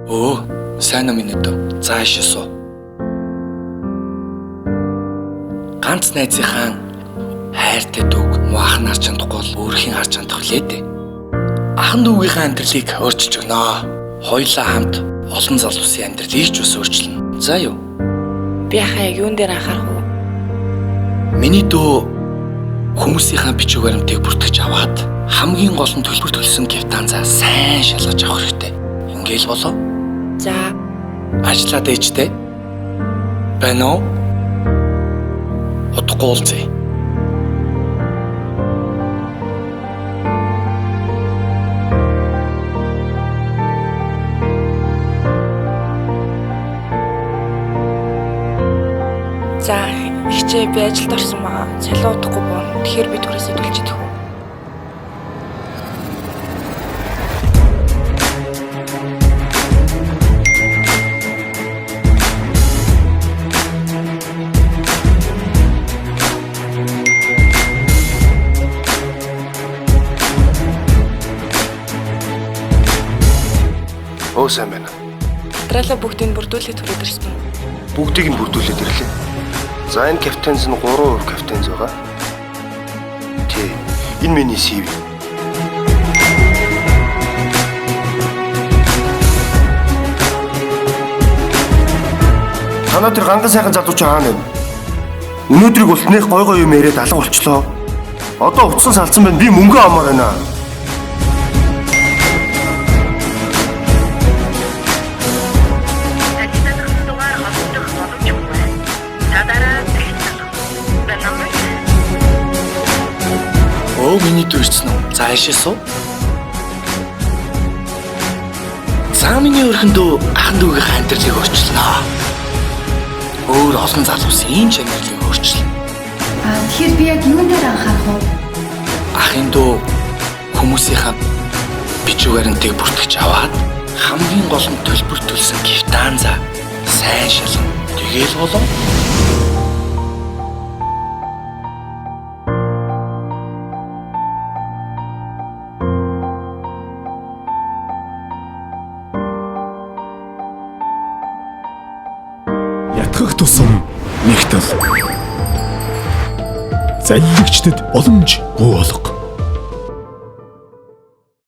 Сайн минь өдөө. Зааш суу. Ганц найзынхаа хайртай дүүг муухан харж чадахгүй бол өөрхийн харж чадах лээ дээ. Ахан дүүгийнхээ амьдралыг өөрчилж өгнө. Хоёулаа хамт олон залуусын амьдралыг ч бас өөрчилнө. За юу? Би хаяг юун дээр анхаарах вэ? Миний дүү хүмүүсийнхаа бичиг баримтыг бүртгэж аваад хамгийн гол нь төлбөр төлсөн квитанцаа сайн шалгаж авах хэрэгтэй. Ингээл болоо. За. Ажлаад ээжтэй. Байна уу? Удахгүй уулзъя. За, ихчээ би ажилд орсон байгаа. Цалин удахгүй боно. Тэгэхээр би түрээсээ төлж идэх үү? Сайн байна. Материалаа бүгдийг бүрдүүлээд түрээд ирсэн. Бүгдийг нь бүрдүүлээд ирлээ. За энэ кафтенз нь 3% кафтенз байгаа. Тий. Энэ миний CV. Танаа тэр ганган сайхан залууч аана юм. Өнөөдрийг бол нэх гой гой юм яриад алга болчлоо. Одоо утсан салцсан байна. Би мөнгө амаар байна. Миний дүүрсэн үү? Зааш суу. За миний өрхөндөө ахан дүүгийн амьдралыг өөрчилнө. Өөр олон залуусын энэ чанарлыг өөрчилнө. Тэгэхээр би яг юун дээр анхаарах вэ? Ахын дүү хүмүүсийнхаа бичиг баримтыг бүртгэж аваад хамгийн гол нь төлбөр төлсөн квитанцаа сайн шалгана. Тэгээл болов. Ятгах тусам нэгтэл залилагчдад боломж бүү болго.